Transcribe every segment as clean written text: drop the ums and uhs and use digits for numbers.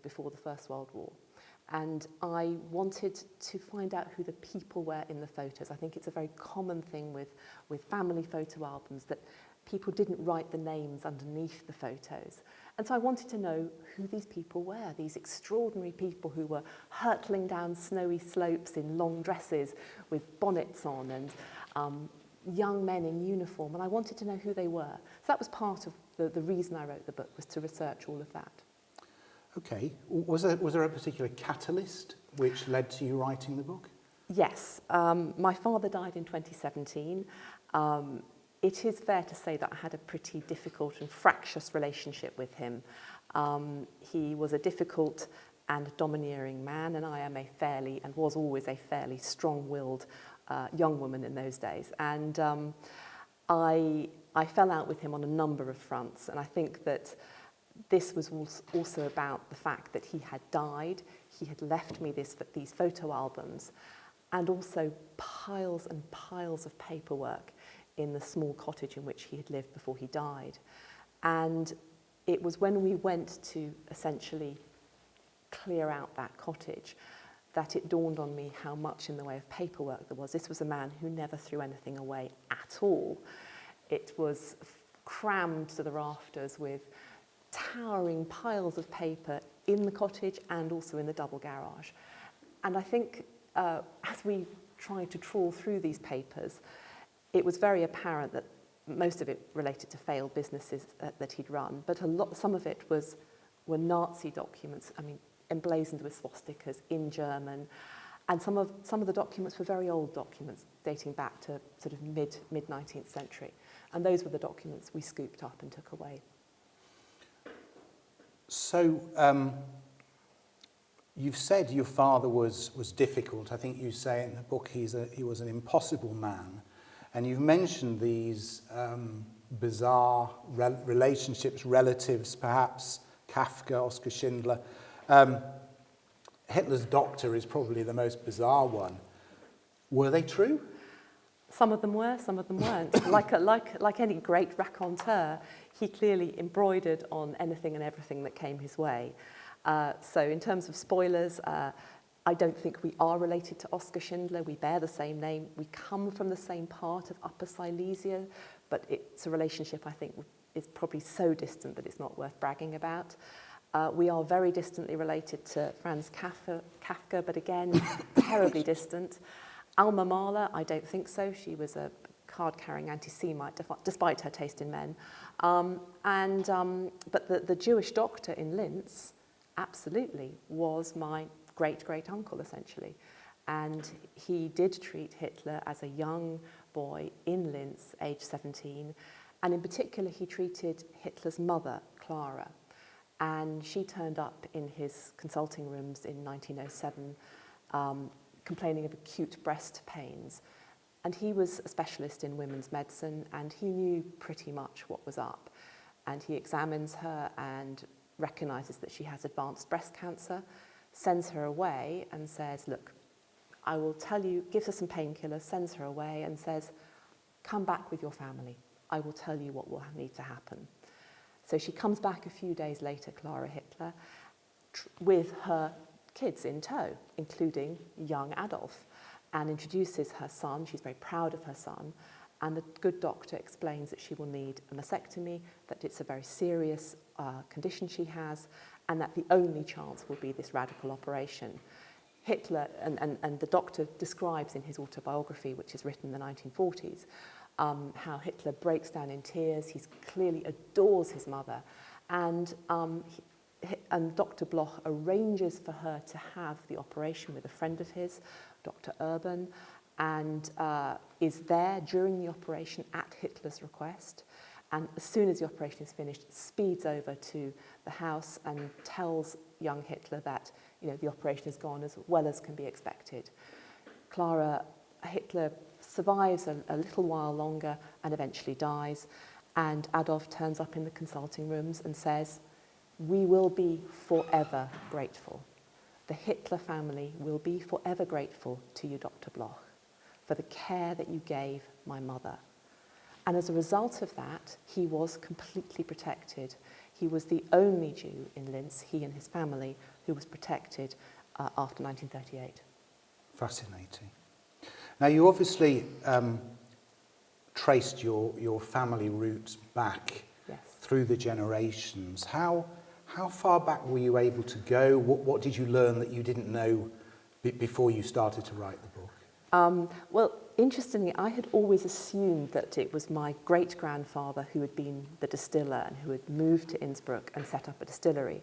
before the First World War. And I wanted to find out who the people were in the photos. I think it's a very common thing with family photo albums that people didn't write the names underneath the photos. And so I wanted to know who these people were, these extraordinary people who were hurtling down snowy slopes in long dresses with bonnets on, and young men in uniform. And I wanted to know who they were. So that was part of the reason I wrote the book, was to research all of that. Okay. Was there a particular catalyst which led to you writing the book? Yes. My father died in 2017. It is fair to say that I had a pretty difficult and fractious relationship with him. He was a difficult and domineering man, and I am and was always a fairly strong-willed young woman in those days. And I fell out with him on a number of fronts, and I think that this was also about the fact that he had died. He had left me these photo albums, and also piles and piles of paperwork in the small cottage in which he had lived before he died. And it was when we went to essentially clear out that cottage that it dawned on me how much in the way of paperwork there was. This was a man who never threw anything away at all. It was crammed to the rafters with towering piles of paper in the cottage and also in the double garage. And I think as we tried to trawl through these papers, it was very apparent that most of it related to failed businesses that he'd run, but some of it were Nazi documents, emblazoned with swastikas in German, and some of the documents were very old documents dating back to sort of mid-19th century, and those were the documents we scooped up and took away. So you've said your father was difficult. I think you say in the book he was an impossible man. And you've mentioned these bizarre relationships, relatives perhaps, Kafka, Oskar Schindler. Hitler's doctor is probably the most bizarre one. Were they true? Some of them were, some of them weren't. like any great raconteur, he clearly embroidered on anything and everything that came his way. So in terms of spoilers, I don't think we are related to Oskar Schindler. We bear the same name. We come from the same part of Upper Silesia, but it's a relationship I think is probably so distant that it's not worth bragging about. We are very distantly related to Franz Kafka, but again, terribly distant. Alma Mahler, I don't think so. She was a card-carrying anti-Semite, despite her taste in men. But the Jewish doctor in Linz, absolutely, was my great-great-uncle, essentially. And he did treat Hitler as a young boy in Linz, age 17. And in particular, he treated Hitler's mother, Clara. And she turned up in his consulting rooms in 1907, complaining of acute breast pains. And he was a specialist in women's medicine, and he knew pretty much what was up. And he examines her and recognizes that she has advanced breast cancer, sends her away and says, look, I will tell you, gives her some painkillers, sends her away and says, come back with your family. I will tell you what will need to happen. So she comes back a few days later, Clara Hitler, with her kids in tow, including young Adolf, and introduces her son. She's very proud of her son. And the good doctor explains that she will need a mastectomy, that it's a very serious condition she has, and that the only chance will be this radical operation. Hitler, and the doctor describes in his autobiography, which is written in the 1940s, how Hitler breaks down in tears. He clearly adores his mother. And Dr. Bloch arranges for her to have the operation with a friend of his, Dr. Urban, and is there during the operation at Hitler's request. And as soon as the operation is finished, speeds over to the house and tells young Hitler that the operation has gone as well as can be expected. Hitler survives a little while longer and eventually dies. And Adolf turns up in the consulting rooms and says, we will be forever grateful. The Hitler family will be forever grateful to you, Dr. Bloch, for the care that you gave my mother. And as a result of that, he was completely protected. He was the only Jew in Linz, he and his family, who was protected after 1938. Fascinating. Now, you obviously traced your family roots back Yes. through the generations. How far back were you able to go? What did you learn that you didn't know before you started to write the book? Well, interestingly, I had always assumed that it was my great-grandfather who had been the distiller and who had moved to Innsbruck and set up a distillery.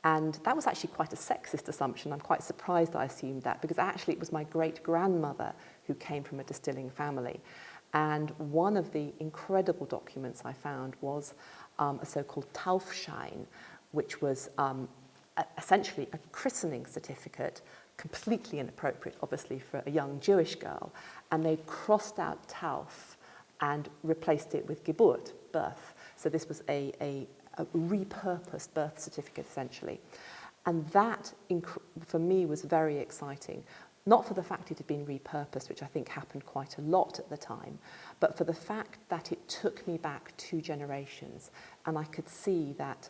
And that was actually quite a sexist assumption. I'm quite surprised I assumed that, because actually it was my great-grandmother who came from a distilling family. And one of the incredible documents I found was a so-called Taufschein, which was essentially a christening certificate, completely inappropriate, obviously, for a young Jewish girl. And they crossed out Tauf and replaced it with Geburt, birth. So this was a repurposed birth certificate, essentially. And that, for me, was very exciting. Not for the fact it had been repurposed, which I think happened quite a lot at the time, but for the fact that it took me back 2 generations, and I could see that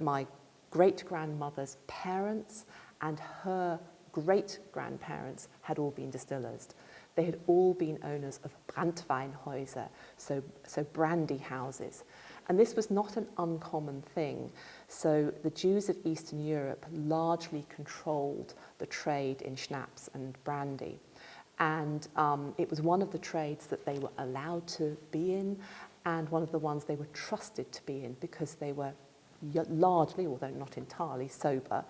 my great-grandmother's parents and her great-grandparents had all been distillers. They had all been owners of Brandweinhäuser, so brandy houses. And this was not an uncommon thing. So the Jews of Eastern Europe largely controlled the trade in schnapps and brandy. And it was one of the trades that they were allowed to be in, and one of the ones they were trusted to be in, because they were largely, although not entirely, sober.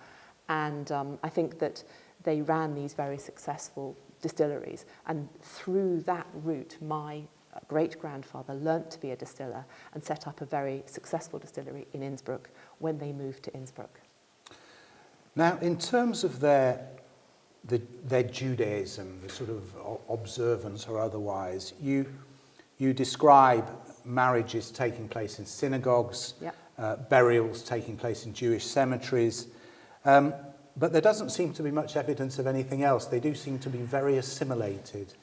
And I think that they ran these very successful distilleries. And through that route, my great-grandfather learnt to be a distiller and set up a very successful distillery in Innsbruck when they moved to Innsbruck. Now, in terms of their Judaism, the sort of observance or otherwise, you describe marriages taking place in synagogues, Yep. Burials taking place in Jewish cemeteries, but there doesn't seem to be much evidence of anything else. They do seem to be very assimilated.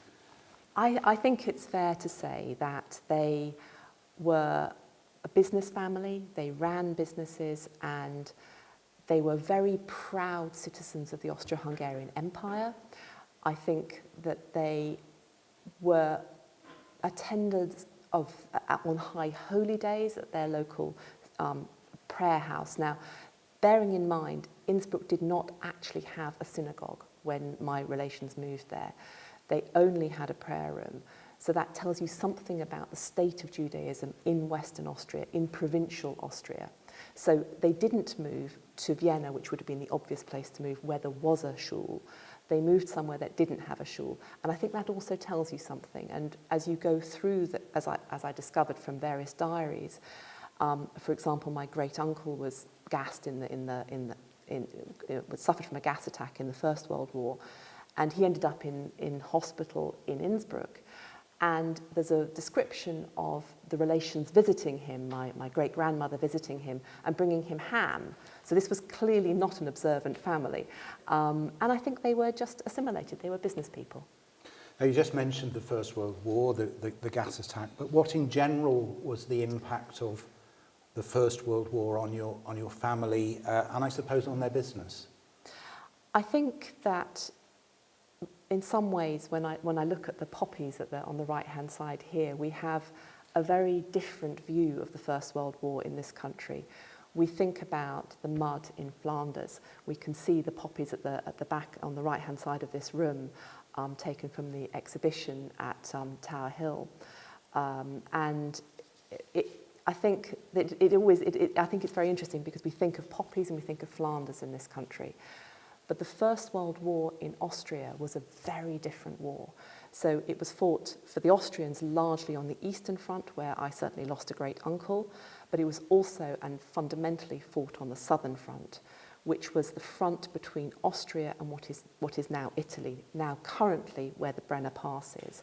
I think it's fair to say that they were a business family, they ran businesses, and they were very proud citizens of the Austro-Hungarian Empire. I think that they were attenders on high holy days at their local prayer house. Now, bearing in mind, Innsbruck did not actually have a synagogue when my relations moved there. They only had a prayer room. So that tells you something about the state of Judaism in Western Austria, in provincial Austria. So they didn't move to Vienna, which would have been the obvious place to move, where there was a shul. They moved somewhere that didn't have a shul. And I think that also tells you something. And as you go through, as I discovered from various diaries, for example, my great uncle was gassed suffered from a gas attack in the First World War. And he ended up in hospital in Innsbruck. And there's a description of the relations visiting him, my great-grandmother visiting him and bringing him ham. So this was clearly not an observant family. And I think they were just assimilated. They were business people. Now, you just mentioned the First World War, the gas attack, but what in general was the impact of the First World War on your family and I suppose on their business? I think that in some ways, when I look at the poppies on the right-hand side here, we have a very different view of the First World War in this country. We think about the mud in Flanders. We can see the poppies at the back on the right-hand side of this room, taken from the exhibition at Tower Hill, and I think that I think it's very interesting because we think of poppies and we think of Flanders in this country. But the First World War in Austria was a very different war. So it was fought for the Austrians largely on the Eastern Front, where I certainly lost a great uncle, but it was also and fundamentally fought on the Southern Front, which was the front between Austria and what is now Italy, now currently where the Brenner Pass is.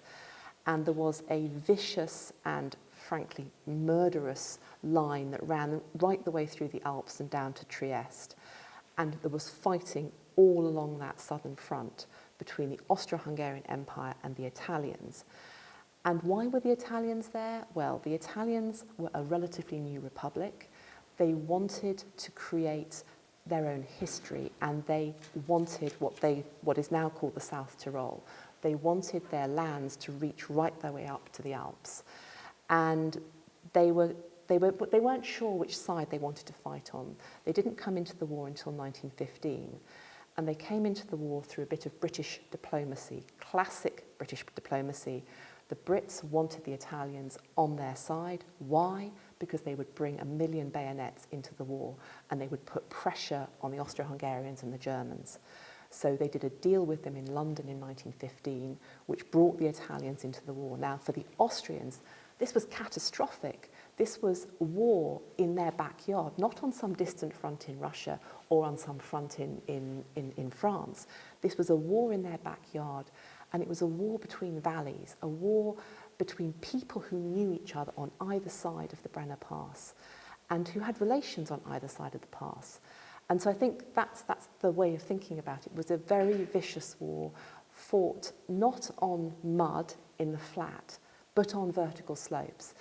And there was a vicious and frankly murderous line that ran right the way through the Alps and down to Trieste. And there was fighting all along that southern front between the Austro-Hungarian Empire and the Italians. And why were the Italians there? Well, the Italians were a relatively new republic. They wanted to create their own history, and they wanted what is now called the South Tyrol. They wanted their lands to reach right their way up to the Alps. And they weren't sure which side they wanted to fight on. They didn't come into the war until 1915. And they came into the war through a bit of British diplomacy, classic British diplomacy. The Brits wanted the Italians on their side. Why? Because they would bring 1 million bayonets into the war, and they would put pressure on the Austro-Hungarians and the Germans. So they did a deal with them in London in 1915, which brought the Italians into the war. Now, for the Austrians, this was catastrophic. This was war in their backyard, not on some distant front in Russia or on some front in France. This was a war in their backyard, and it was a war between valleys, a war between people who knew each other on either side of the Brenner Pass and who had relations on either side of the pass. And so I think that's the way of thinking about it. It was a very vicious war, fought not on mud in the flat, but on vertical slopes.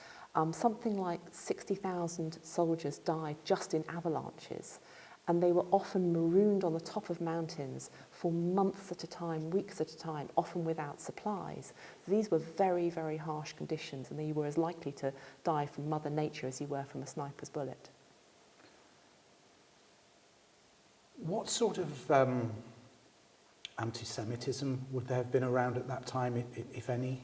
Something like 60,000 soldiers died just in avalanches, and they were often marooned on the top of mountains for months at a time, weeks at a time, often without supplies. So these were very, very harsh conditions, and you were as likely to die from Mother Nature as you were from a sniper's bullet. What sort of anti-Semitism would there have been around at that time, if any?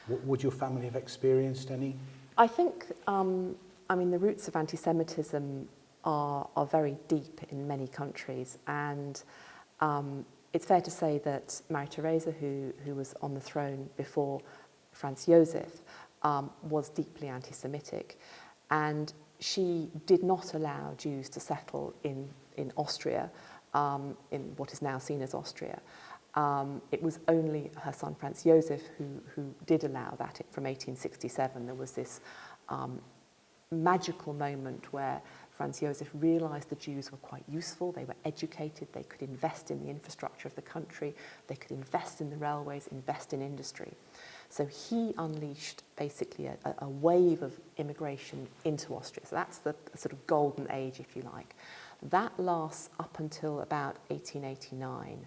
Would your family have experienced any? I think, the roots of anti-Semitism are very deep in many countries, and it's fair to say that Maria Theresa, who was on the throne before Franz Josef, was deeply anti-Semitic, and she did not allow Jews to settle in Austria, in what is now seen as Austria. It was only her son Franz Josef who did allow that. From 1867, there was this magical moment where Franz Josef realised the Jews were quite useful, they were educated, they could invest in the infrastructure of the country, they could invest in the railways, invest in industry. So he unleashed basically a wave of immigration into Austria. So that's the sort of golden age, if you like. That lasts up until about 1889.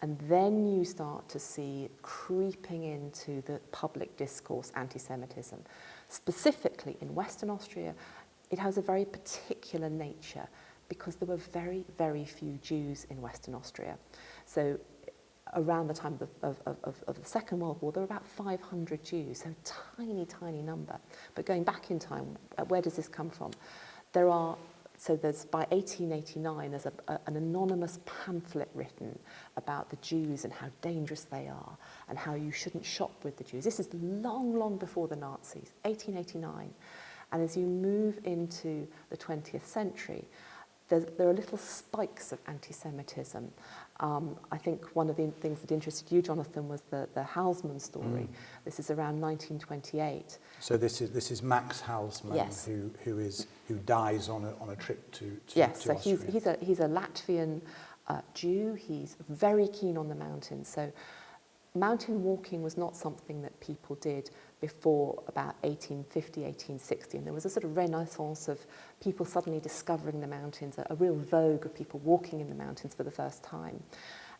And then you start to see creeping into the public discourse anti-Semitism. Specifically in Western Austria, it has a very particular nature because there were very, very few Jews in Western Austria. So around the time of the Second World War, there were about 500 Jews, so tiny, tiny number. But going back in time, where does this come from? There's by 1889, there's an anonymous pamphlet written about the Jews and how dangerous they are and how you shouldn't shop with the Jews. This is long, long before the Nazis, 1889. And as you move into the 20th century, there are little spikes of anti-Semitism. I think one of the things that interested you, Jonathan, was the Houseman story. This is around 1928. So this is Max Houseman, yes, who dies on a trip to yes, to so Austria. he's a Latvian Jew. He's very keen on the mountains. So mountain walking was not something that people did before about 1850, 1860. And there was a sort of renaissance of people suddenly discovering the mountains, a real vogue of people walking in the mountains for the first time.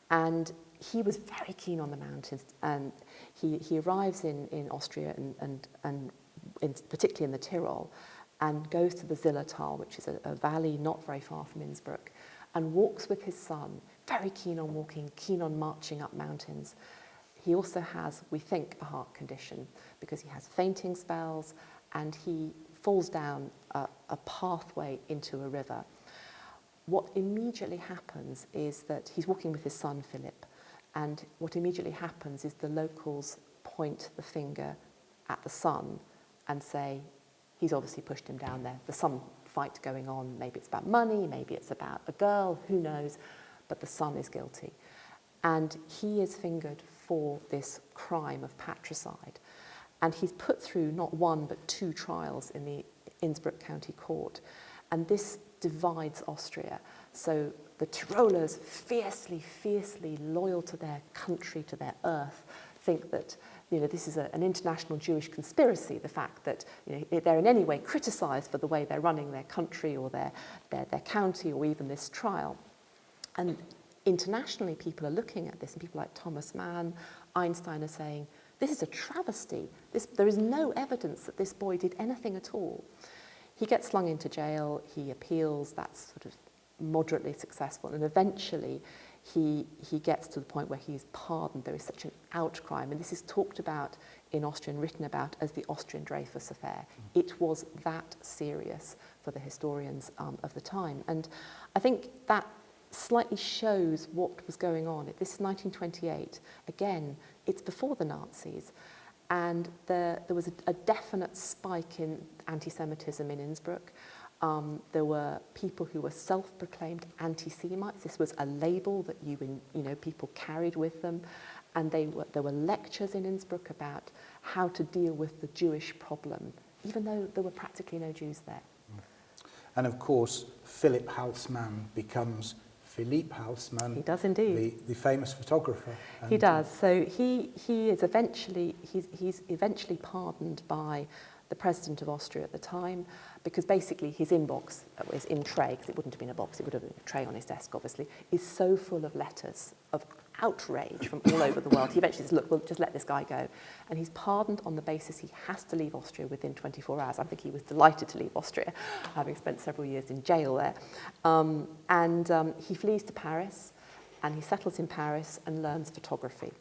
And he was very keen on the mountains. And he arrives in Austria and particularly in the Tyrol, and goes to the Zillertal, which is a valley not very far from Innsbruck, and walks with his son, very keen on walking, keen on marching up mountains. He also has, we think, a heart condition because he has fainting spells and he falls down a pathway into a river. What immediately happens is that he's walking with his son, Philip, and what immediately happens is the locals point the finger at the son and say, he's obviously pushed him down there. There's some fight going on. Maybe it's about money, maybe it's about a girl, who knows, but the son is guilty. And he is fingered for this crime of patricide. And he's put through not one but two trials in the Innsbruck County Court. And this divides Austria. So the Tyrolers, fiercely, fiercely loyal to their country, to their earth, think that this is an international Jewish conspiracy, the fact that they're in any way criticised for the way they're running their country or their county or even this trial. And internationally, people are looking at this, and people like Thomas Mann, Einstein are saying, this is a travesty. There is no evidence that this boy did anything at all. He gets slung into jail, he appeals, that's sort of moderately successful, and eventually he gets to the point where he's pardoned. There is such an outcry, and this is talked about in Austria and written about as the Austrian Dreyfus affair. It was that serious for the historians of the time. And I think that slightly shows what was going on. This is 1928. Again, it's before the Nazis. And there was a definite spike in anti-Semitism in Innsbruck. There were people who were self-proclaimed anti-Semites. This was a label that people carried with them. And there were lectures in Innsbruck about how to deal with the Jewish problem, even though there were practically no Jews there. And of course, Philipp Houseman becomes Philippe Houseman. He does indeed. The famous photographer. He does. So he's eventually pardoned by the president of Austria at the time, because basically his inbox, his in tray, because it wouldn't have been a box, it would have been a tray on his desk, obviously, is so full of letters of outrage from all over the world. He eventually says, look, we'll just let this guy go. And he's pardoned on the basis he has to leave Austria within 24 hours. I think he was delighted to leave Austria, having spent several years in jail there. He flees to Paris, and he settles in Paris and learns photography.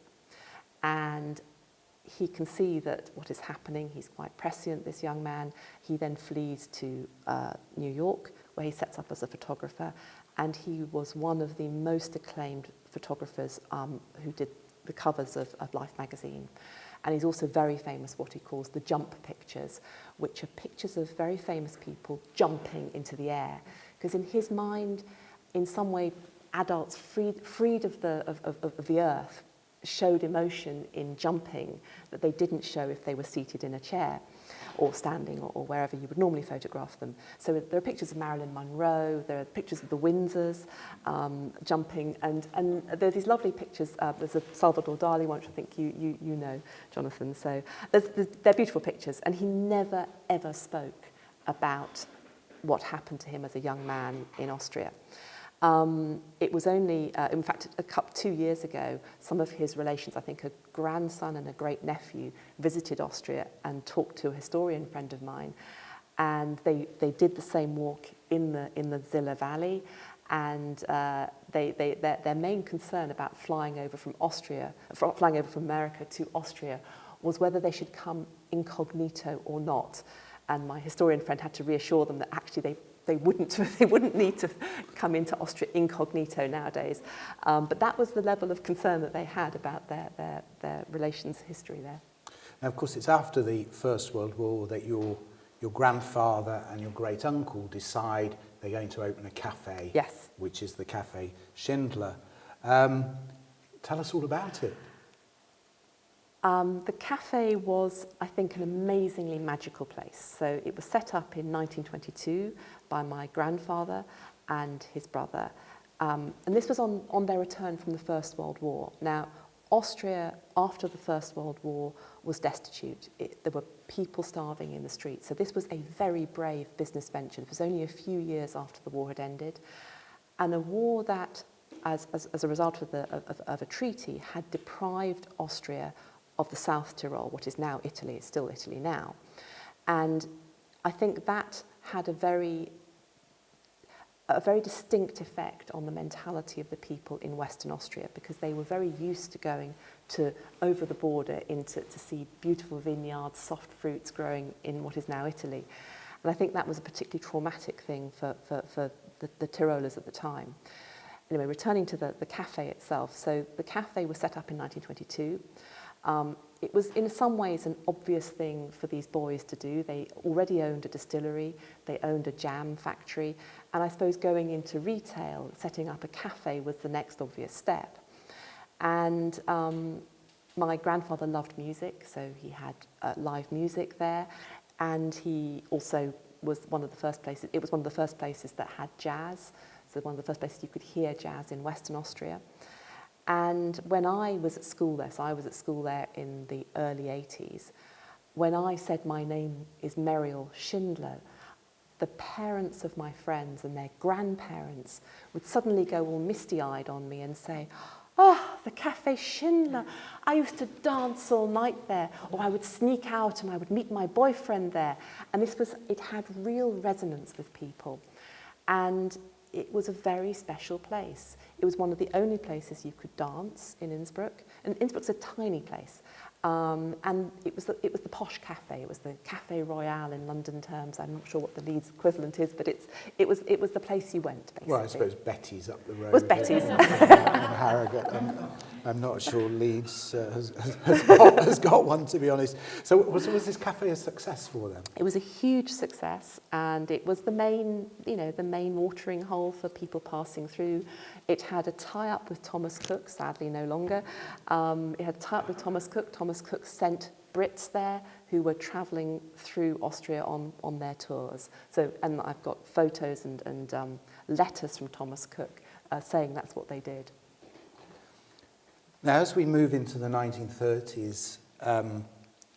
And he can see that what is happening. He's quite prescient, this young man. He then flees to New York, where he sets up as a photographer, and he was one of the most acclaimed photographers who did the covers of Life magazine. And he's also very famous for what he calls the jump pictures, which are pictures of very famous people jumping into the air. Because in his mind, in some way, adults freed of the earth showed emotion in jumping that they didn't show if they were seated in a chair or standing or wherever you would normally photograph them. So there are pictures of Marilyn Monroe, there are pictures of the Windsors jumping, and there are these lovely pictures. There's a Salvador Dali one, which I think you know, Jonathan. So they're beautiful pictures, and he never, ever spoke about what happened to him as a young man in Austria. It was only, in fact, 2 years ago, some of his relations, I think a grandson and a great-nephew, visited Austria and talked to a historian friend of mine. And they did the same walk in the Ziller Valley. And their main concern about flying over from America to Austria was whether they should come incognito or not. And my historian friend had to reassure them that actually they wouldn't need to come into Austria incognito nowadays. But that was the level of concern that they had about their relations history there. Now, of course, it's after the First World War that your grandfather and your great-uncle decide they're going to open a cafe. Yes. Which is the Cafe Schindler. Tell us all about it. The cafe was, I think, an amazingly magical place. So it was set up in 1922 by my grandfather and his brother. And this was on their return from the First World War. Now, Austria, after the First World War, was destitute. There were people starving in the streets. So this was a very brave business venture. It was only a few years after the war had ended. And a war that, as a result of a treaty, had deprived Austria of the South Tyrol, what is now Italy, it's still Italy now. And I think that had a very distinct effect on the mentality of the people in Western Austria, because they were very used to going over the border to see beautiful vineyards, soft fruits growing in what is now Italy. And I think that was a particularly traumatic thing for the Tyrolers at the time. Anyway, returning to the cafe itself. So the cafe was set up in 1922. It was in some ways an obvious thing for these boys to do. They already owned a distillery, they owned a jam factory, and I suppose going into retail, setting up a cafe was the next obvious step. And my grandfather loved music, so he had live music there, and he also was one of the first places, it was one of the first places that had jazz, so one of the first places you could hear jazz in Western Austria. And when I was at school there, so I was at school there in the early 80s, when I said my name is Meriel Schindler, the parents of my friends and their grandparents would suddenly go all misty-eyed on me and say, "Oh, the Cafe Schindler. I used to dance all night there, or I would sneak out and I would meet my boyfriend there." And it had real resonance with people. And it was a very special place. It was one of the only places you could dance in Innsbruck. And Innsbruck's a tiny place. And it was the posh cafe. It was the Cafe Royale in London terms. I'm not sure what the Leeds equivalent is, but it was the place you went, basically. Well, I suppose Betty's up the road. It was Betty's. Harrogate. I'm not sure Leeds has got one, to be honest. So was this cafe a success for them? It was a huge success, and it was the main watering hole for people passing through. It had a tie-up with Thomas Cook, sadly no longer. It had a tie-up with Thomas Cook. Thomas Cook sent Brits there who were travelling through Austria on their tours. So, and I've got photos and letters from Thomas Cook saying that's what they did. Now, as we move into the 1930s,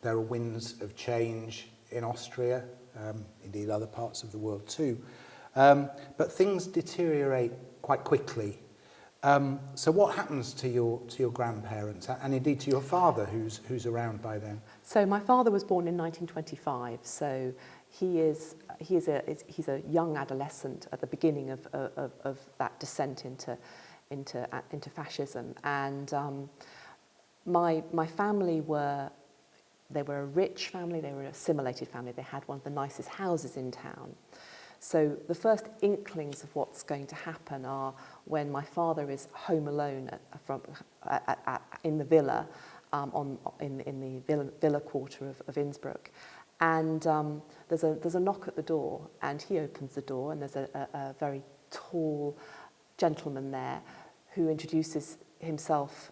there are winds of change in Austria, indeed other parts of the world too. But things deteriorate quite quickly. So what happens to your grandparents and indeed to your father, who's around by then? So my father was born in 1925. So he's a young adolescent at the beginning of that descent into fascism. And my family were a rich family. They were an assimilated family. They had one of the nicest houses in town. So the first inklings of what's going to happen are when my father is home alone in the villa, in the villa quarter of Innsbruck, and there's a knock at the door, and he opens the door, and there's a very tall gentleman there who introduces himself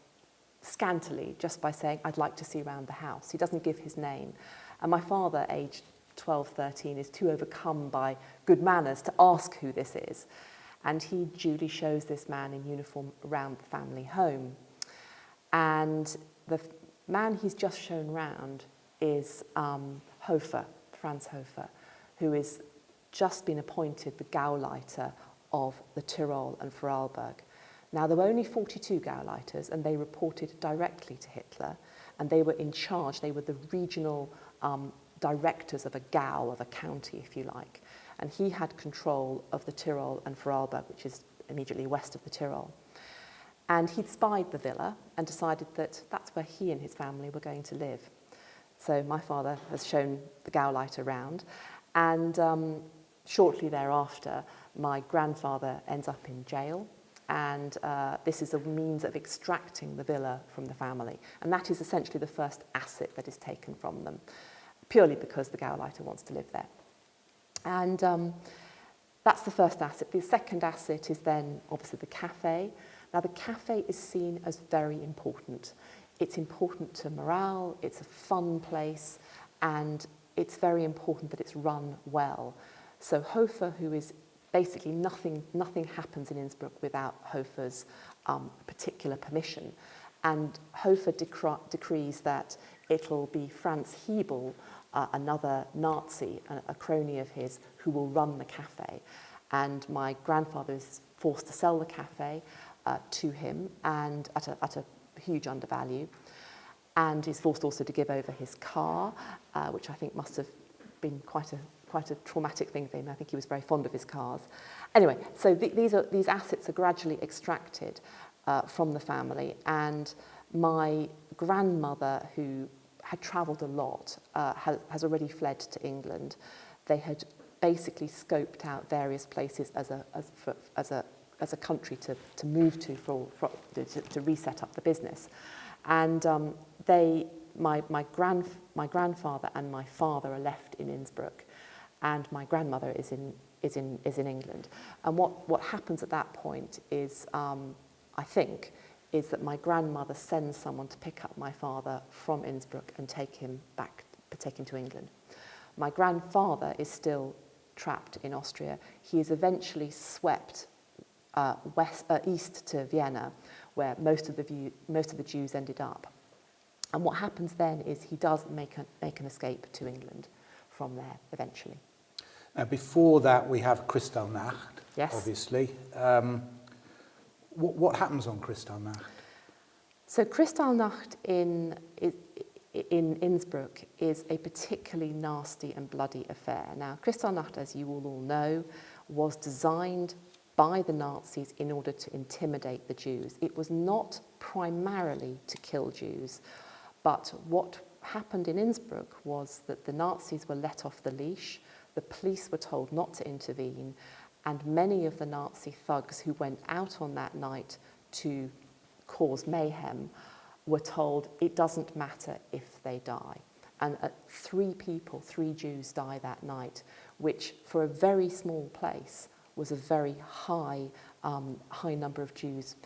scantily just by saying, "I'd like to see around the house." He doesn't give his name, and my father, aged 12, 13, is too overcome by good manners to ask who this is. And he duly shows this man in uniform around the family home. And the man he's just shown round is Hofer, Franz Hofer, who has just been appointed the Gauleiter of the Tyrol and Vorarlberg. Now, there were only 42 Gauleiters, and they reported directly to Hitler, and they were in charge. They were the regional directors of a Gau, of a county, if you like. And he had control of the Tyrol and Vorarlberg, which is immediately west of the Tyrol. And he'd spied the villa and decided that that's where he and his family were going to live. So my father has shown the Gauleiter round, and shortly thereafter, my grandfather ends up in jail, and this is a means of extracting the villa from the family. And that is essentially the first asset that is taken from them, purely because the Gauleiter wants to live there. And that's the first asset. The second asset is then obviously the cafe. Now, the cafe is seen as very important. It's important to morale, it's a fun place, and it's very important that it's run well. So Hofer, who is basically nothing happens in Innsbruck without Hofer's particular permission. And Hofer decrees that it'll be Franz Hebel, another Nazi, a crony of his, who will run the cafe. And my grandfather is forced to sell the cafe to him, and at a huge undervalue, and is forced also to give over his car, which I think must have been quite a traumatic thing for him. I think he was very fond of his cars. Anyway, so these assets are gradually extracted from the family, and my grandmother, who had travelled a lot, has already fled to England. They had basically scoped out various places as a country to move to reset up the business, and my grandfather and my father are left in Innsbruck, and my grandmother is in England. And what happens at that point is, I think, is that my grandmother sends someone to pick up my father from Innsbruck and take him to England. My grandfather is still trapped in Austria. He is eventually swept east to Vienna, where most of the Jews ended up. And what happens then is he does make an escape to England from there eventually. Now, before that, we have Kristallnacht, Yes. obviously. What happens on Kristallnacht? So Kristallnacht in Innsbruck is a particularly nasty and bloody affair. Now, Kristallnacht, as you all know, was designed by the Nazis in order to intimidate the Jews. It was not primarily to kill Jews, but what happened in Innsbruck was that the Nazis were let off the leash, the police were told not to intervene, and many of the Nazi thugs who went out on that night to cause mayhem were told it doesn't matter if they die. And 3 Jews die that night, which for a very small place was a very high number of Jews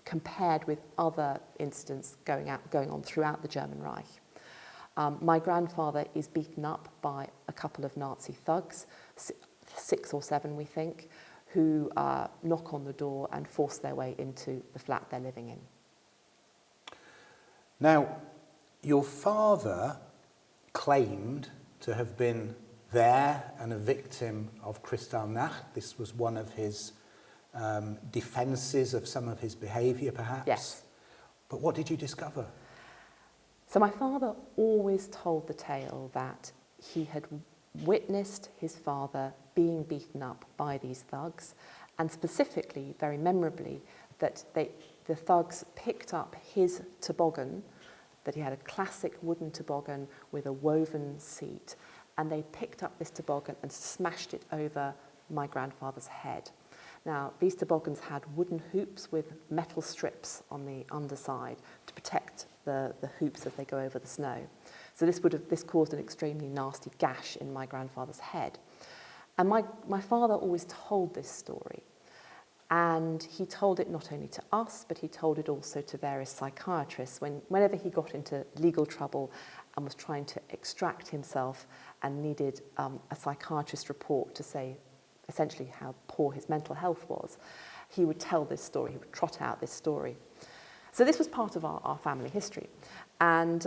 compared with other incidents going on throughout the German Reich. My grandfather is beaten up by a couple of Nazi thugs, 6 or 7 we think, who knock on the door and force their way into the flat they're living in. Now, your father claimed to have been there and a victim of Kristallnacht. This was one of his defences of some of his behaviour, perhaps. Yes. But what did you discover? So my father always told the tale that he had witnessed his father being beaten up by these thugs, and specifically, very memorably, that the thugs picked up his toboggan, that he had a classic wooden toboggan with a woven seat, and they picked up this toboggan and smashed it over my grandfather's head. Now, these toboggans had wooden hoops with metal strips on the underside to protect the hoops as they go over the snow. So this caused an extremely nasty gash in my grandfather's head. And my father always told this story. And he told it not only to us, but he told it also to various psychiatrists whenever he got into legal trouble and was trying to extract himself and needed a psychiatrist report to say essentially how poor his mental health was. He would tell this story, he would trot out this story. So this was part of our family history. And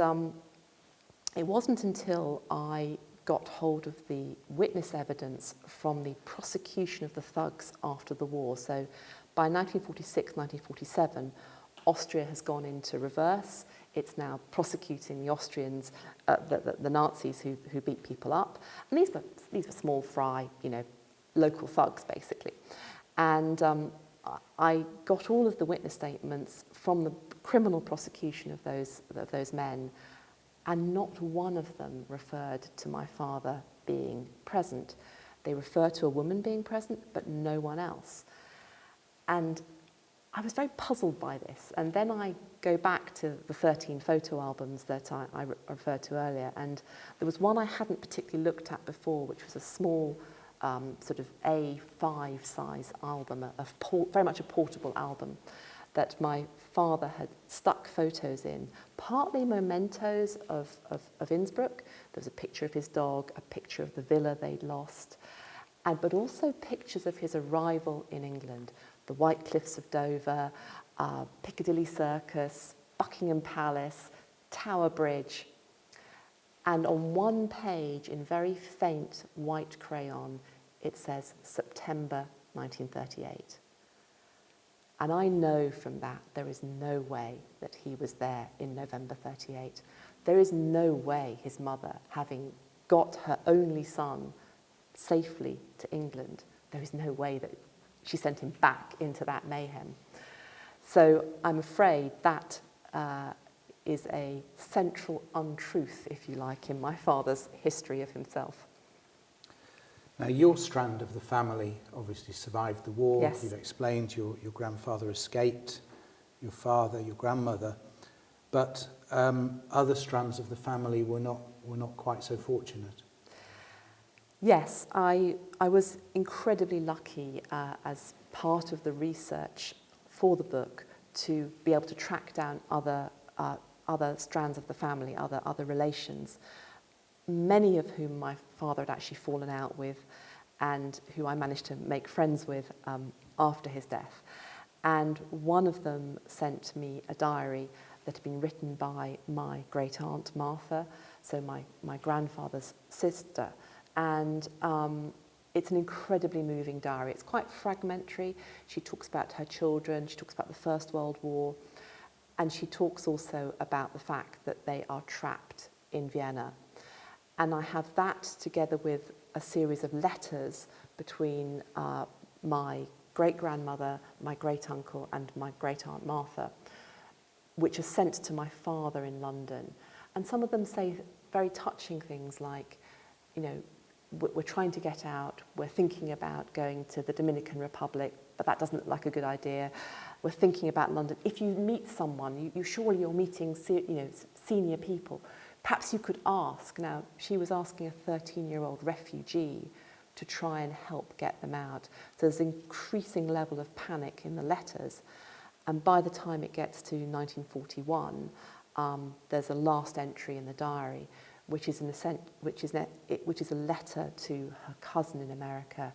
it wasn't until I got hold of the witness evidence from the prosecution of the thugs after the war. So by 1946, 1947, Austria has gone into reverse. It's now prosecuting the Austrians, the Nazis who beat people up. And these were small fry, local thugs, basically. And I got all of the witness statements from the criminal prosecution of those men, and not one of them referred to my father being present. They refer to a woman being present, but no one else. And I was very puzzled by this. And then I go back to the 13 photo albums that I referred to earlier, and there was one I hadn't particularly looked at before, which was a small sort of A5 size album, very much a portable album that my father had stuck photos in, partly mementos of Innsbruck. There was a picture of his dog, a picture of the villa they'd lost, but also pictures of his arrival in England, the White Cliffs of Dover, Piccadilly Circus, Buckingham Palace, Tower Bridge. And on one page, in very faint white crayon, it says September 1938. And I know from that there is no way that he was there in November 38. There is no way his mother, having got her only son safely to England, there is no way that she sent him back into that mayhem. So I'm afraid that is a central untruth, if you like, in my father's history of himself. Now, your strand of the family obviously survived the war. Yes. You've explained your grandfather escaped, your father, your grandmother, but other strands of the family were not quite so fortunate. Yes, I was incredibly lucky as part of the research for the book to be able to track down other strands of the family, other relations, many of whom my father had actually fallen out with and who I managed to make friends with after his death. And one of them sent me a diary that had been written by my great aunt Martha, so my grandfather's sister. And it's an incredibly moving diary. It's quite fragmentary. She talks about her children, she talks about the First World War, and she talks also about the fact that they are trapped in Vienna. And I have that together with a series of letters between my great-grandmother, my great-uncle, and my great-aunt Martha, which are sent to my father in London. And some of them say very touching things like, you know, we're trying to get out, we're thinking about going to the Dominican Republic, but that doesn't look like a good idea. We're thinking about London. If you meet someone, you surely you're meeting senior people. Perhaps you could ask. Now, she was asking a 13-year-old refugee to try and help get them out. So there's an increasing level of panic in the letters. And by the time it gets to 1941, there's a last entry in the diary, which is a letter to her cousin in America,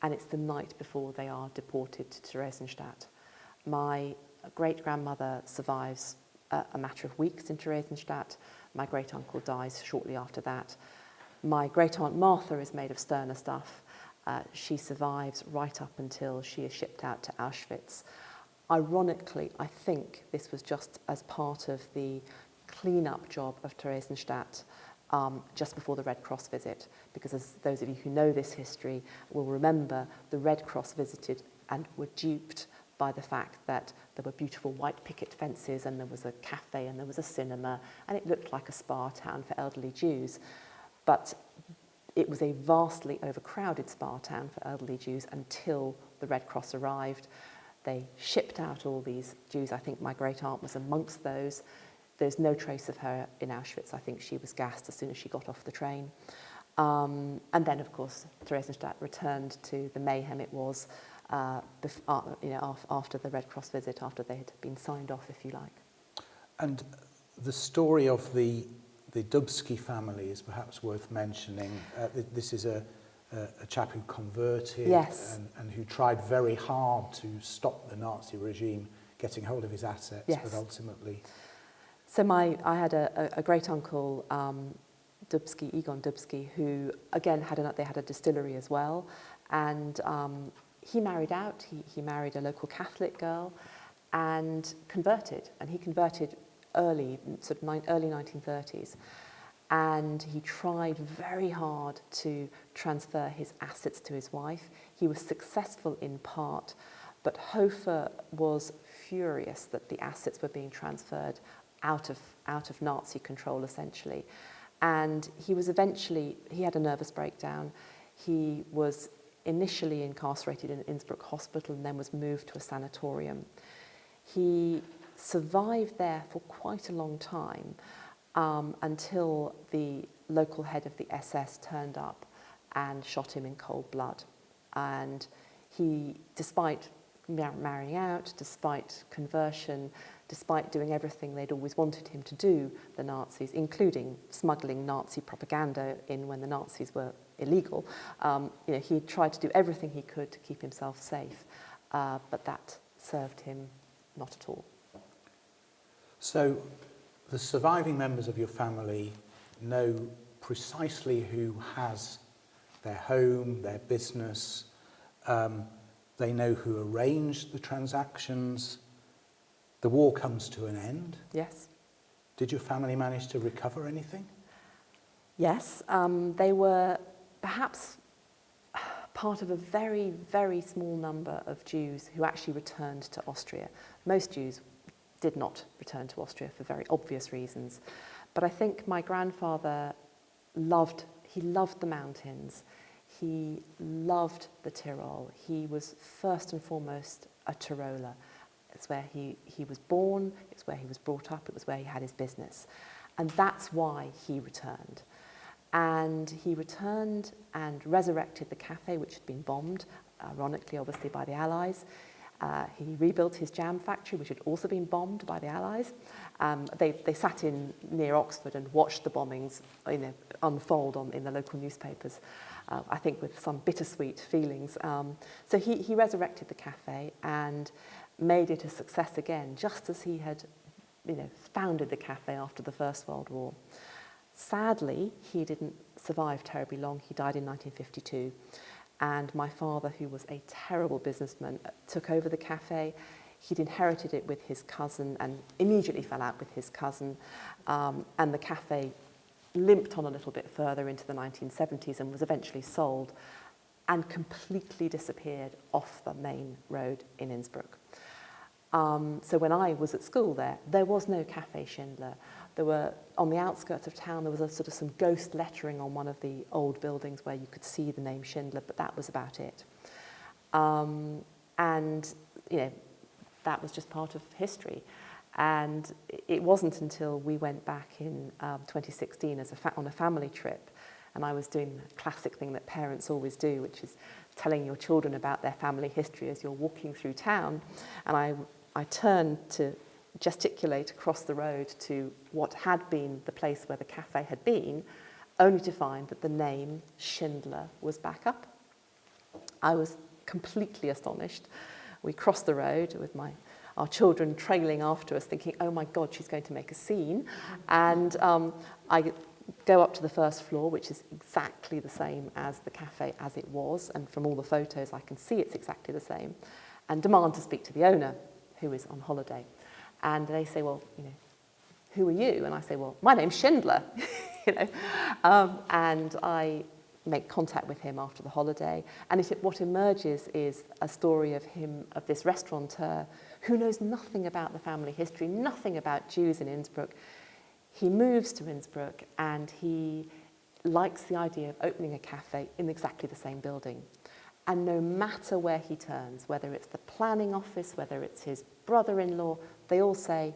and it's the night before they are deported to Theresienstadt. My great-grandmother survives a matter of weeks in Theresienstadt. My great-uncle dies shortly after that. My great-aunt Martha is made of sterner stuff. She survives right up until she is shipped out to Auschwitz. Ironically, I think this was just as part of the clean-up job of Theresienstadt just before the Red Cross visit, because as those of you who know this history will remember, the Red Cross visited and were duped by the fact that there were beautiful white picket fences and there was a cafe and there was a cinema and it looked like a spa town for elderly Jews. But it was a vastly overcrowded spa town for elderly Jews until the Red Cross arrived. They shipped out all these Jews. I think my great-aunt was amongst those. There's no trace of her in Auschwitz. I think she was gassed as soon as she got off the train. And then, of course, Theresienstadt returned to the mayhem it was after the Red Cross visit, after they had been signed off, if you like. And the story of the Dubsky family is perhaps worth mentioning. This is a chap who converted, yes, and who tried very hard to stop the Nazi regime getting hold of his assets, yes, but ultimately... So I had a great uncle, Dubsky, Egon Dubsky, who again they had a distillery as well, and he married out. He married a local Catholic girl, and converted. And he converted early 1930s, and he tried very hard to transfer his assets to his wife. He was successful in part, but Hofer was furious that the assets were being transferred out of Nazi control, essentially. And he had a nervous breakdown. He was initially incarcerated in Innsbruck hospital and then was moved to a sanatorium. He survived there for quite a long time until the local head of the SS turned up and shot him in cold blood. And he, despite marrying out, despite conversion, despite doing everything they'd always wanted him to do, the Nazis, including smuggling Nazi propaganda in when the Nazis were illegal, he tried to do everything he could to keep himself safe, but that served him not at all. So the surviving members of your family know precisely who has their home, their business. They know who arranged the transactions. The war comes to an end. Yes. Did your family manage to recover anything? Yes. They were perhaps part of a very, very small number of Jews who actually returned to Austria. Most Jews did not return to Austria for very obvious reasons. But I think my grandfather loved the mountains. He loved the Tyrol. He was first and foremost a Tyroler. It's where he was born, it's where he was brought up, it was where he had his business. And that's why he returned. And he returned and resurrected the cafe, which had been bombed, ironically, obviously, by the Allies. He rebuilt his jam factory, which had also been bombed by the Allies. They sat in near Oxford and watched the bombings unfold in the local newspapers. I think with some bittersweet feelings. So he resurrected the cafe and made it a success again, just as he had founded the cafe after the First World War. Sadly, he didn't survive terribly long. He died in 1952. And my father, who was a terrible businessman, took over the cafe. He'd inherited it with his cousin and immediately fell out with his cousin. And the cafe limped on a little bit further into the 1970s and was eventually sold and completely disappeared off the main road in Innsbruck. So when I was at school there was no Cafe Schindler. There were, on the outskirts of town, there was a sort of some ghost lettering on one of the old buildings where you could see the name Schindler, but that was about it. And, that was just part of history. And it wasn't until we went back in 2016 on a family trip, and I was doing the classic thing that parents always do, which is telling your children about their family history as you're walking through town. And I turned to gesticulate across the road to what had been the place where the cafe had been, only to find that the name Schindler was back up. I was completely astonished. We crossed the road with our children trailing after us, thinking, oh my God, she's going to make a scene. And I go up to the first floor, which is exactly the same as the cafe as it was, and from all the photos I can see it's exactly the same, and demand to speak to the owner, who is on holiday. And they say, well, who are you? And I say, well, my name's Schindler. And I make contact with him after the holiday. And what emerges is a story of this restaurateur who knows nothing about the family history, nothing about Jews in Innsbruck. He moves to Innsbruck and he likes the idea of opening a cafe in exactly the same building. And no matter where he turns, whether it's the planning office, whether it's his brother-in-law, they all say,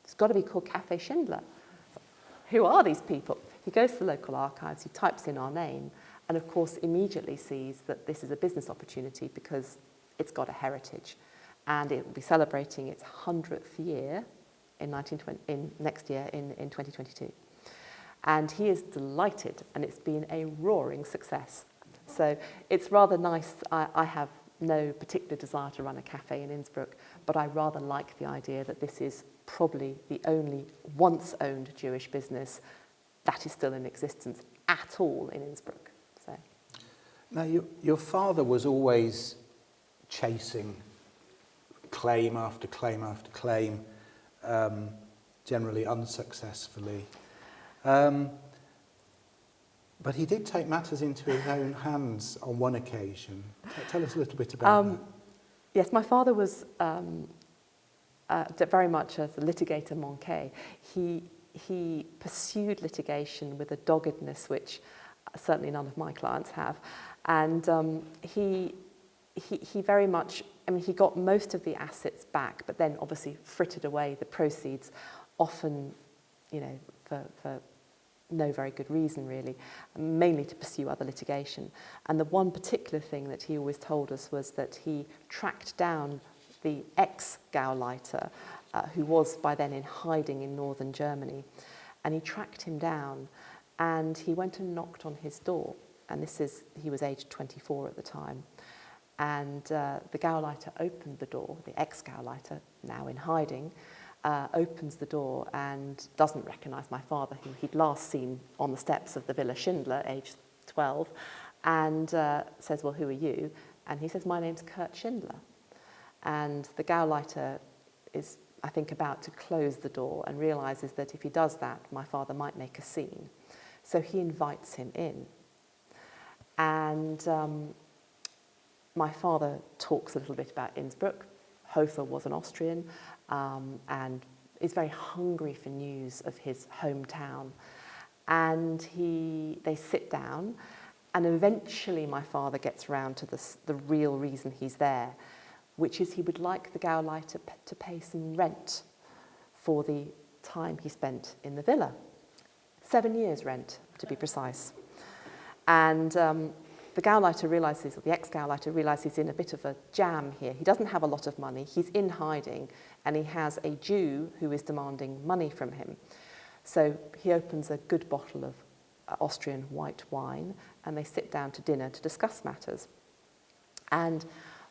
it's got to be called Cafe Schindler. Who are these people? He goes to the local archives, he types in our name, and of course immediately sees that this is a business opportunity because it's got a heritage. And it will be celebrating its 100th year next year in 2022. And he is delighted, and it's been a roaring success. So it's rather nice. I have no particular desire to run a cafe in Innsbruck, but I rather like the idea that this is probably the only once-owned Jewish business that is still in existence at all in Innsbruck. So. Now, your father was always chasing claim after claim after claim, generally unsuccessfully. But he did take matters into his own hands on one occasion. Tell us a little bit about that. Yes, my father was very much a litigator manqué. He pursued litigation with a doggedness which certainly none of my clients have. And he very much, he got most of the assets back, but then obviously frittered away the proceeds, often, for no very good reason really, mainly to pursue other litigation. And the one particular thing that he always told us was that he tracked down the ex-Gauleiter, who was by then in hiding in northern Germany, and he tracked him down and he went and knocked on his door, and he was aged 24 at the time. And the Gauleiter opened the door, the ex-Gauleiter, now in hiding, opens the door and doesn't recognise my father, who he'd last seen on the steps of the Villa Schindler, aged 12, and says, well, who are you? And he says, my name's Kurt Schindler. And the Gauleiter is, I think, about to close the door and realises that if he does that, my father might make a scene. So he invites him in. And my father talks a little bit about Innsbruck. Hofer was an Austrian and is very hungry for news of his hometown. And they sit down, and eventually my father gets around to the real reason he's there, which is he would like the Gauleiter to pay some rent for the time he spent in the villa. 7 years rent, to be precise. And the Gauleiter realises, or the ex-Gauleiter realises, he's in a bit of a jam here. He doesn't have a lot of money, he's in hiding, and he has a Jew who is demanding money from him. So he opens a good bottle of Austrian white wine, and they sit down to dinner to discuss matters. And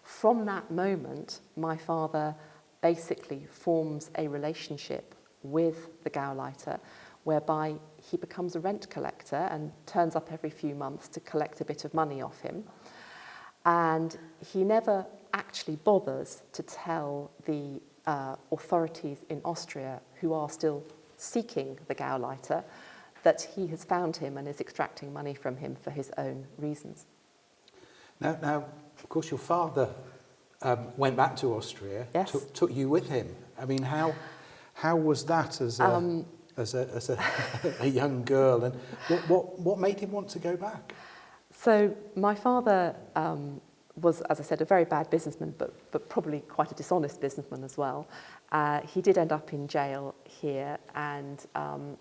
from that moment, my father basically forms a relationship with the Gauleiter, whereby he becomes a rent collector and turns up every few months to collect a bit of money off him. And he never actually bothers to tell the authorities in Austria, who are still seeking the Gauleiter, that he has found him and is extracting money from him for his own reasons. Now, of course, your father went back to Austria, Yes. took you with him. I mean, how was that as a young girl, and what made him want to go back? So my father was, as I said, a very bad businessman, but probably quite a dishonest businessman as well. He did end up in jail here, and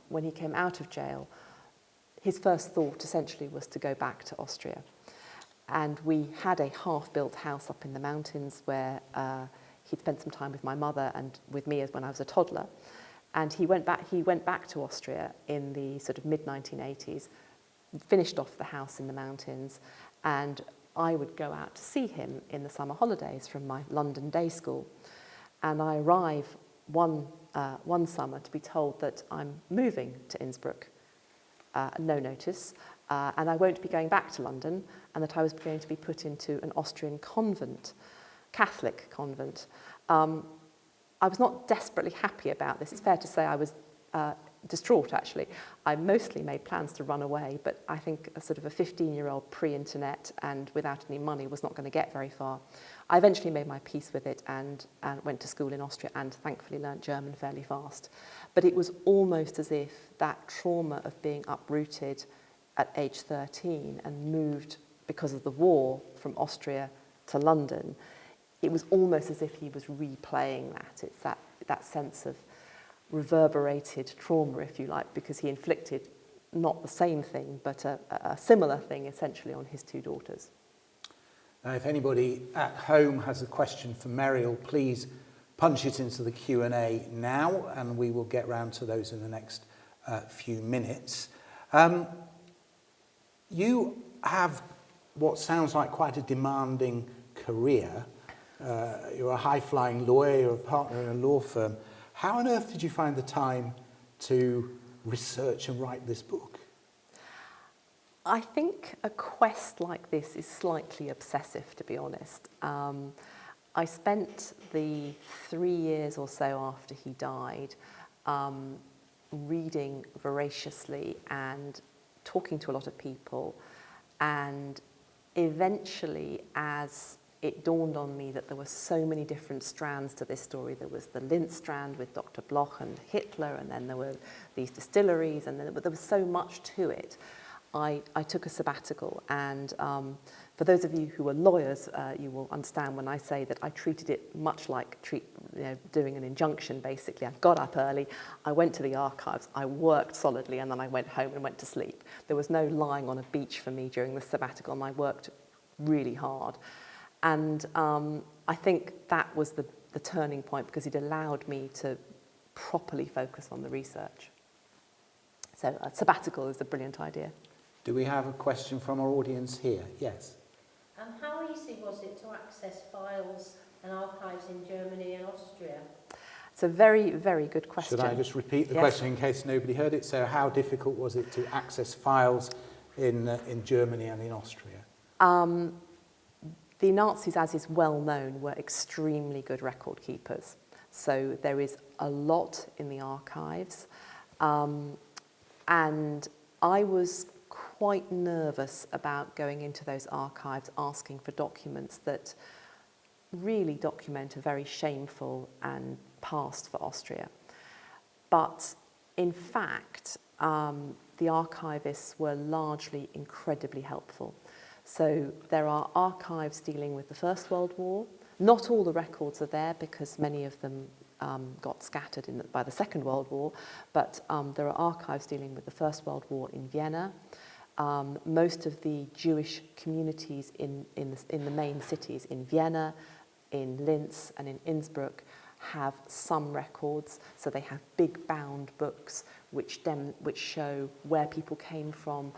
when he came out of jail, his first thought essentially was to go back to Austria. And we had a half-built house up in the mountains where he'd spent some time with my mother and with me as when I was a toddler. And he went back to Austria in the sort of mid-1980s, finished off the house in the mountains, and I would go out to see him in the summer holidays from my London day school. And I arrive one summer to be told that I'm moving to Innsbruck, no notice, and I won't be going back to London, and that I was going to be put into an Austrian convent, Catholic convent. I was not desperately happy about this. It's fair to say I was distraught, actually. I mostly made plans to run away, but I think a sort of a 15-year-old pre-internet and without any money was not going to get very far. I eventually made my peace with it and went to school in Austria and thankfully learnt German fairly fast. But it was almost as if that trauma of being uprooted at age 13 and moved because of the war from Austria to London, it was almost as if he was replaying that. It's that sense of reverberated trauma, if you like, because he inflicted not the same thing, but a similar thing essentially on his two daughters. Now, if anybody at home has a question for Meriel, please punch it into the Q&A now, and we will get round to those in the next few minutes. You have what sounds like quite a demanding career. You're a high-flying lawyer, you're a partner in a law firm. How on earth did you find the time to research and write this book? I think a quest like this is slightly obsessive, to be honest. I spent the 3 years or so after he died reading voraciously and talking to a lot of people, and eventually, as it dawned on me that there were so many different strands to this story. There was the Linz strand with Dr. Bloch and Hitler, and then there were these distilleries, and then there was so much to it. I took a sabbatical, and for those of you who are lawyers, you will understand when I say that I treated it much like doing an injunction, basically. I got up early, I went to the archives, I worked solidly, and then I went home and went to sleep. There was no lying on a beach for me during the sabbatical, and I worked really hard. And I think that was the turning point, because it allowed me to properly focus on the research. So a sabbatical is a brilliant idea. Do we have a question from our audience here? Yes. How easy was it to access files and archives in Germany and Austria? It's a very, very good question. Should I just repeat the Yes. question in case nobody heard it? So how difficult was it to access files in Germany and in Austria? The Nazis, as is well known, were extremely good record keepers. So there is a lot in the archives. And I was quite nervous about going into those archives asking for documents that really document a very shameful and past for Austria. But in fact, the archivists were largely incredibly helpful. So there are archives dealing with the First World War. Not all the records are there because many of them got scattered by the Second World War, but there are archives dealing with the First World War in Vienna. Most of the Jewish communities in the main cities, in Vienna, in Linz and in Innsbruck, have some records. So they have big bound books which show where people came from,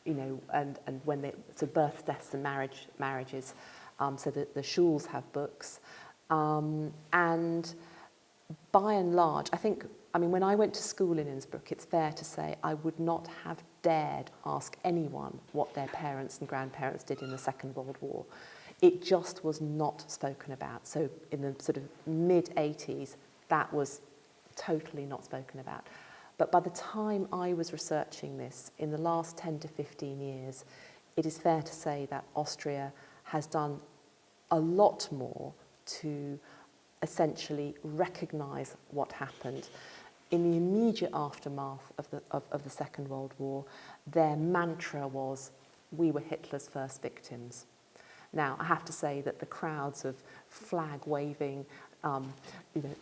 you know, and when they, so births, deaths and marriages. So the shuls have books. And by and large, I mean, when I went to school in Innsbruck, it's fair to say I would not have dared ask anyone what their parents and grandparents did in the Second World War. It just was not spoken about. So in the sort of mid-80s, that was totally not spoken about. But by the time I was researching this, in the last 10 to 15 years, it is fair to say that Austria has done a lot more to essentially recognise what happened. In the immediate aftermath of the Second World War, their mantra was, we were Hitler's first victims. Now, I have to say that the crowds of flag-waving,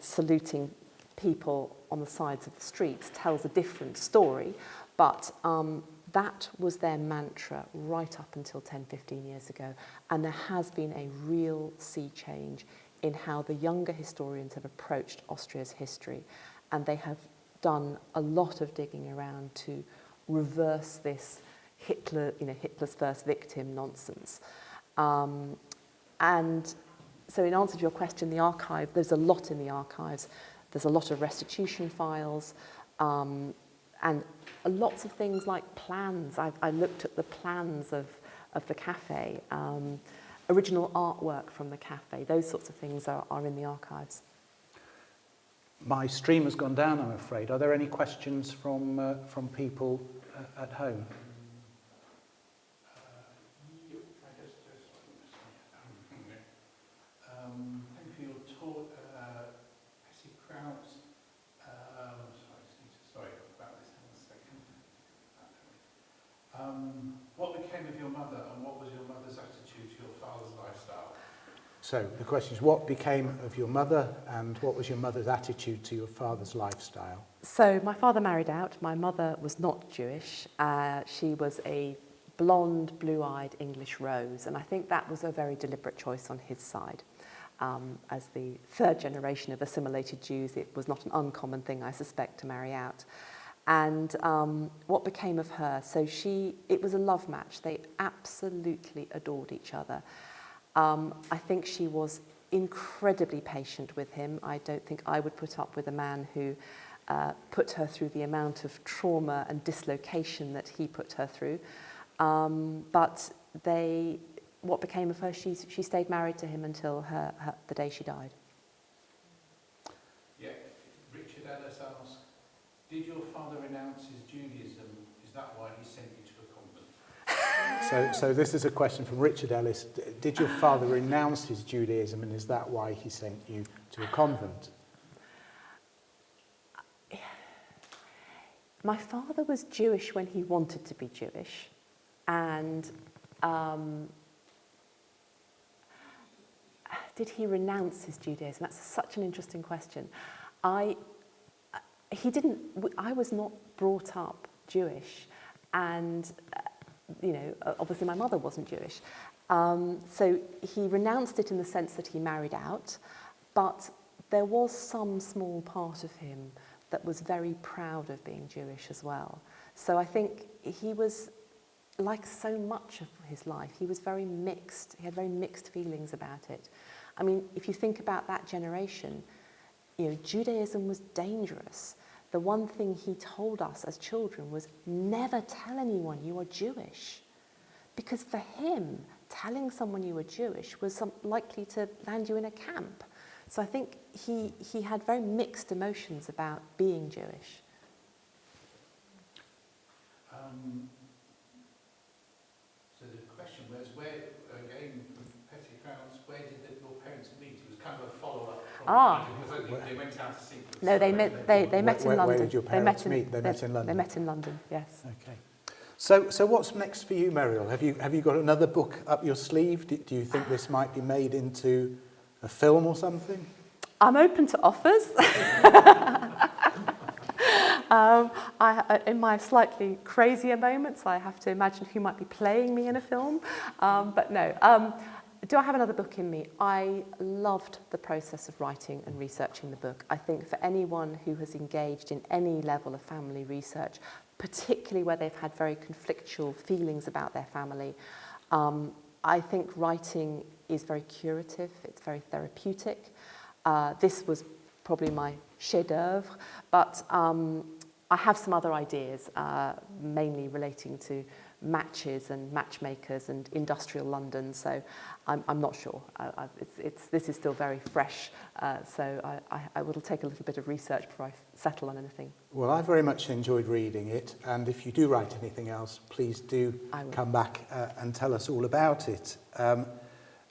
saluting people on the sides of the streets tells a different story, but that was their mantra right up until 10, 15 years ago. And there has been a real sea change in how the younger historians have approached Austria's history. And they have done a lot of digging around to reverse this Hitler's first victim nonsense. And so in answer to your question, the archive, there's a lot in the archives. There's a lot of restitution files and lots of things like plans. I looked at the plans of the cafe, original artwork from the cafe. Those sorts of things are in the archives. My stream has gone down, I'm afraid. Are there any questions from people at home? Thank you for your talk, Bessie Krauts. Sorry about this in a second. What became of your mother, and what was your mother's attitude to your father's lifestyle? So the question is, what became of your mother, and what was your mother's attitude to your father's lifestyle? So my father married out. My mother was not Jewish. She was a blonde, blue-eyed English rose, and I think that was a very deliberate choice on his side. As the third generation of assimilated Jews, it was not an uncommon thing, I suspect, to marry out. And what became of her? So it was a love match. They absolutely adored each other. I think she was incredibly patient with him. I don't think I would put up with a man who put her through the amount of trauma and dislocation that he put her through. But what became of her, she stayed married to him until the day she died. Yeah, Richard Ellis asked, did your father renounce his Judaism? Is that why he sent you to a convent? So this is a question from Richard Ellis. Did your father renounce his Judaism, and is that why he sent you to a convent? My father was Jewish when he wanted to be Jewish, and did he renounce his Judaism? That's such an interesting question. I was not brought up Jewish, and obviously my mother wasn't Jewish. So he renounced it in the sense that he married out, but there was some small part of him that was very proud of being Jewish as well. So I think he was, like so much of his life, he was very mixed. He had very mixed feelings about it. I mean, if you think about that generation, Judaism was dangerous. The one thing he told us as children was never tell anyone you are Jewish. Because for him, telling someone you were Jewish was likely to land you in a camp. So I think he had very mixed emotions about being Jewish. So the question was, again, from Petty Krauts, where did your parents meet? It was kind of a follow-up. Because they went out to see. No, they met in London. Where did your parents meet? They met in London. They met in London, yes. Okay. So what's next for you, Meriel? Have you got another book up your sleeve? Do you think this might be made into a film or something? I'm open to offers. In my slightly crazier moments, I have to imagine who might be playing me in a film. But no, Do I have another book in me? I loved the process of writing and researching the book. I think for anyone who has engaged in any level of family research, particularly where they've had very conflictual feelings about their family, I think writing is very curative, it's very therapeutic. This was probably my chef-d'oeuvre, but I have some other ideas, mainly relating to matches and matchmakers and industrial London, so I'm not sure. This is still very fresh, so I will take a little bit of research before I settle on anything. Well, I very much enjoyed reading it, and if you do write anything else, please do come back and tell us all about it.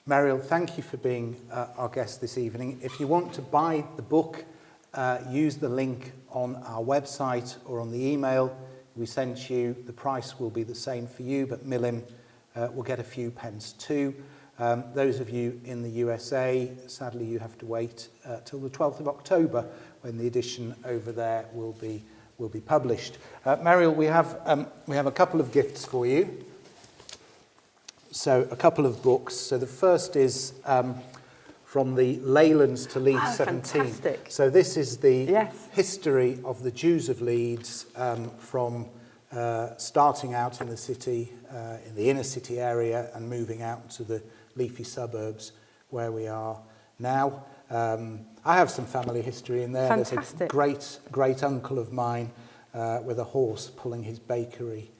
Meriel, thank you for being our guest this evening. If you want to buy the book, use the link on our website or on the email we sent you. The price will be the same for you, but Milim will get a few pence too. Those of you in the USA, sadly you have to wait till the 12th of October when the edition over there will be published. Meriel, we have a couple of gifts for you. So a couple of books. So the first is from the Leylands to Leeds 17. Fantastic. So this is the history of the Jews of Leeds from starting out in the city, in the inner city area, and moving out to the leafy suburbs where we are now. I have some family history in there. Fantastic. There's a great uncle of mine with a horse pulling his bakery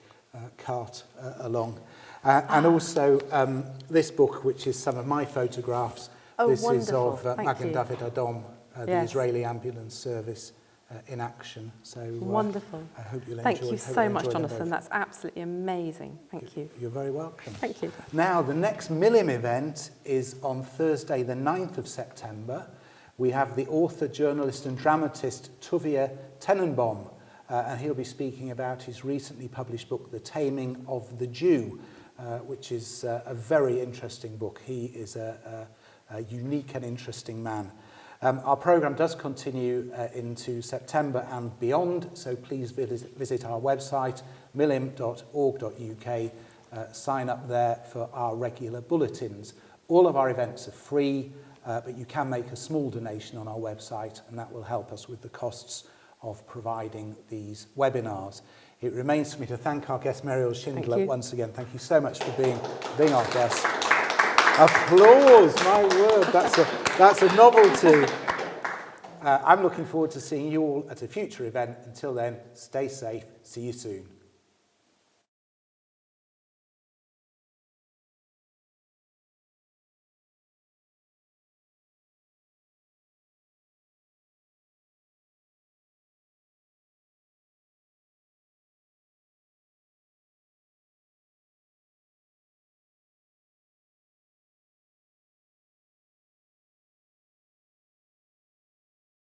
cart along. And also this book, which is some of my photographs. This wonderful. is of Magen you. David Adom, the Israeli ambulance service in action. So wonderful. I hope you'll enjoy. Thank you so much, Jonathan. That's absolutely amazing. Thank you. You're very welcome. Thank you. Now, the next Milim event is on Thursday, the 9th of September. We have the author, journalist and dramatist Tuvia Tenenbaum, and he'll be speaking about his recently published book, The Taming of the Jew, which is a very interesting book. He is a unique and interesting man. Our programme does continue into September and beyond, so please visit our website, milim.org.uk, sign up there for our regular bulletins. All of our events are free, but you can make a small donation on our website, and that will help us with the costs of providing these webinars. It remains for me to thank our guest Meriel Schindler once again. Thank you so much for being our guest. Applause, my word, that's a novelty. I'm looking forward to seeing you all at a future event. Until then, stay safe. See you soon.